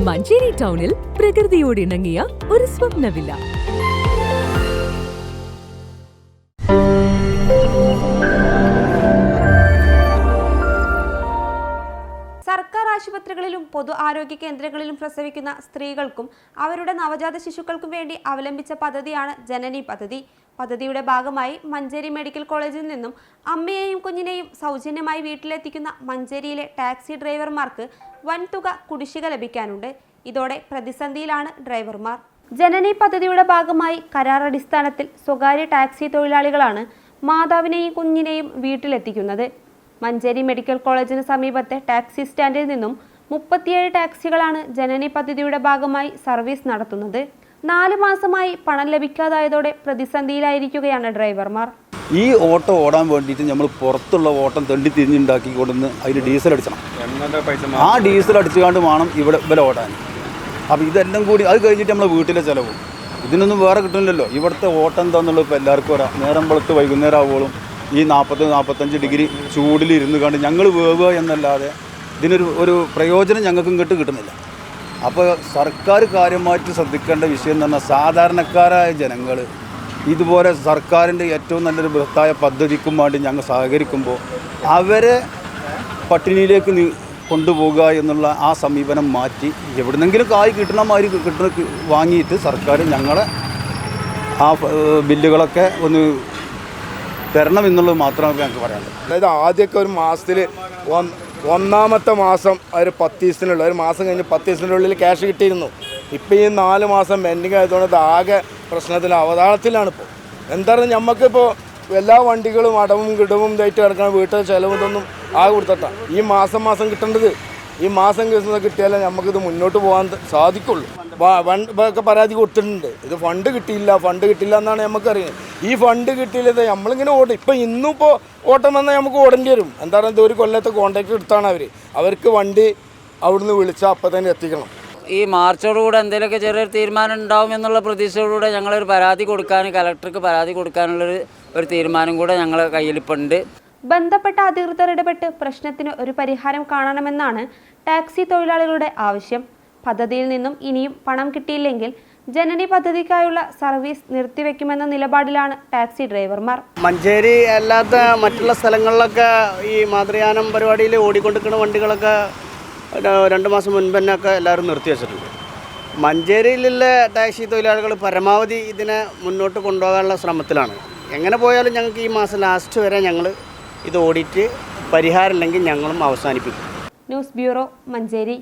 മഞ്ചേരി ടൗണിൽ പ്രകൃതിയോട് ഇണങ്ങിയ ഒരു സ്വപ്ന വില്ല. സർക്കാർ ആശുപത്രികളിലും പൊതു ആരോഗ്യ കേന്ദ്രങ്ങളിലും പ്രസവിക്കുന്ന സ്ത്രീകൾക്കും അവരുടെ നവജാത ശിശുക്കൾക്കും വേണ്ടി അവലംബിച്ച പദ്ധതിയാണ് ജനനി പദ്ധതി. പദ്ധതിയുടെ ഭാഗമായി മഞ്ചേരി മെഡിക്കൽ കോളേജിൽ നിന്നും അമ്മയെയും കുഞ്ഞിനെയും സൗജന്യമായി വീട്ടിലെത്തിക്കുന്ന മഞ്ചേരിയിലെ ടാക്സി ഡ്രൈവർമാർക്ക് വൻതുക കുടിശ്ശിക ലഭിക്കാനുണ്ട്. ഇതോടെ പ്രതിസന്ധിയിലാണ് ഡ്രൈവർമാർ. ജനനി പദ്ധതിയുടെ ഭാഗമായി കരാർ അടിസ്ഥാനത്തിൽ സ്വകാര്യ ടാക്സി തൊഴിലാളികളാണ് മാതാവിനെയും കുഞ്ഞിനെയും വീട്ടിലെത്തിക്കുന്നത്. മഞ്ചേരി മെഡിക്കൽ കോളേജിന് സമീപത്തെ ടാക്സി സ്റ്റാൻഡിൽ നിന്നും 37 ടാക്സികളാണ് ജനനി പദ്ധതിയുടെ ഭാഗമായി സർവീസ് നടത്തുന്നത്. 4 മാസമായി പണം ലഭിക്കാതായതോടെ പ്രതിസന്ധിയിലായിരിക്കുകയാണ് ഡ്രൈവർമാർ. ഈ ഓട്ടോ ഓടാൻ വേണ്ടിയിട്ട് നമ്മൾ പുറത്തുള്ള ഓട്ടം തള്ളി തിരിഞ്ഞുണ്ടാക്കി കൊടുന്ന് അതിന് ഡീസൽ അടിച്ചണം. ആ ഡീസൽ അടിച്ചുകൊണ്ട് വേണം ഇവിടെ ഓടാൻ. അപ്പോൾ ഇതെല്ലാം കൂടി അത് കഴിഞ്ഞിട്ട് നമ്മൾ വീട്ടിലെ ചിലവും ഇതിനൊന്നും വേറെ കിട്ടുന്നില്ലല്ലോ. ഇവിടുത്തെ ഓട്ടം എന്താണെന്നുള്ളത് ഇപ്പോൾ എല്ലാവർക്കും അറിയാം. നേരം വെളുത്ത് വൈകുന്നേരം ആവുമ്പോഴും ഈ 40-45 ഡിഗ്രി ചൂടിൽ ഇരുന്ന് കണ്ട് ഞങ്ങൾ വേവുക എന്നല്ലാതെ ഇതിനൊരു പ്രയോജനം ഞങ്ങൾക്ക് ഇങ്ങോട്ട് കിട്ടുന്നില്ല. അപ്പോൾ സർക്കാർ കാര്യമായിട്ട് ശ്രദ്ധിക്കേണ്ട വിഷയം എന്ന് പറഞ്ഞാൽ സാധാരണക്കാരായ ജനങ്ങൾ ഇതുപോലെ സർക്കാരിൻ്റെ ഏറ്റവും നല്ലൊരു ബൃഹത്തായ പദ്ധതിക്കും വേണ്ടി ഞങ്ങൾ സഹകരിക്കുമ്പോൾ അവരെ പട്ടിണിയിലേക്ക് കൊണ്ടുപോകുക എന്നുള്ള ആ സമീപനം മാറ്റി എവിടുന്നെങ്കിലും കായ് കിട്ടണ മാതിരി വാങ്ങിയിട്ട് സർക്കാർ ഞങ്ങളെ ആ ബില്ലുകളൊക്കെ ഒന്ന് തരണം എന്നുള്ളത് മാത്രമേ ഞങ്ങൾക്ക് പറയാനുള്ളൂ. അതായത് ആദ്യമൊക്കെ ഒരു മാസത്തിൽ ഒന്നാമത്തെ മാസം ഒരു 10 ദിവസത്തിനുള്ള ഒരു മാസം കഴിഞ്ഞ് 10 ദിവസത്തിൻ്റെ ഉള്ളിൽ ക്യാഷ് കിട്ടിയിരുന്നു. ഇപ്പോൾ ഈ 4 മാസം പെൻഡിങ് ആയതുകൊണ്ട് ഇത് ആകെ പ്രശ്നത്തിൽ അവതാളത്തിലാണിപ്പോൾ. എന്താണ് നമുക്കിപ്പോൾ എല്ലാ വണ്ടികളും അടവും കിടവും ഇതായിട്ട് കിടക്കണം. വീട്ടിൽ ചിലവ് ഇതൊന്നും ആകെ കൊടുത്തിട്ടാണ് ഈ മാസം കിട്ടേണ്ടത്. ഈ മാസം കിട്ടിയാലേ നമുക്കിത് മുന്നോട്ട് പോകാൻ സാധിക്കുള്ളൂ. ഒക്കെ പരാതി കൊടുത്തിട്ടുണ്ട്. ഇത് ഫണ്ട് കിട്ടിയില്ല എന്നാണ് നമുക്കറിയുന്നത്. ഈ ഫണ്ട് കിട്ടിയില്ലത് നമ്മളിങ്ങനെ ഓടും. ഇപ്പം ഇന്നിപ്പോൾ ഓട്ടം വന്നാൽ നമുക്ക് ഓടേണ്ടി വരും. എന്താണ് ഇത് ഒരു കൊല്ലത്തെ കോൺട്രാക്ട് എടുത്താണ് അവർക്ക് വണ്ടി അവിടുന്ന് വിളിച്ചാൽ അപ്പം തന്നെ എത്തിക്കണം. ഈ മാർച്ചോടുകൂടെ എന്തെങ്കിലുമൊക്കെ ചെറിയൊരു തീരുമാനം ഉണ്ടാവും എന്നുള്ള പ്രതീക്ഷയോടുകൂടെ ഞങ്ങളൊരു പരാതി കൊടുക്കാൻ കലക്ടർക്ക് പരാതി കൊടുക്കാനുള്ളൊരു തീരുമാനം കൂടെ ഞങ്ങളുടെ കയ്യിലിപ്പോൾ ഉണ്ട്. ബന്ധപ്പെട്ട അധികൃതർ ഇടപെട്ട് പ്രശ്നത്തിന് ഒരു പരിഹാരം കാണണമെന്നാണ് ടാക്സി തൊഴിലാളികളുടെ ആവശ്യം. പദ്ധതിയിൽ നിന്നും ഇനിയും പണം കിട്ടിയില്ലെങ്കിൽ ജനനി പദ്ധതിക്കായുള്ള സർവീസ് നിർത്തിവെക്കുമെന്ന നിലപാടിലാണ് ടാക്സി ഡ്രൈവർമാർ. മഞ്ചേരി അല്ലാത്ത മറ്റുള്ള സ്ഥലങ്ങളിലൊക്കെ ഈ മാതൃയാനം പരിപാടിയിൽ ഓടിക്കൊണ്ടിരിക്കുന്ന വണ്ടികളൊക്കെ 2 മാസം മുൻപ് തന്നെയൊക്കെ എല്ലാവരും നിർത്തി വെച്ചിട്ടുണ്ട്. മഞ്ചേരിയിലുള്ള ടാക്സി തൊഴിലാളികൾ പരമാവധി ഇതിനെ മുന്നോട്ട് കൊണ്ടുപോകാനുള്ള ശ്രമത്തിലാണ്. എങ്ങനെ പോയാലും ഞങ്ങൾക്ക് ഈ മാസം ലാസ്റ്റ് വരെ ഞങ്ങൾ ഇത് ഓടിയിട്ട് പരിഹാരമില്ലെങ്കിൽ ഞങ്ങളും അവസാനിപ്പിക്കും. News bureau, Manjeri.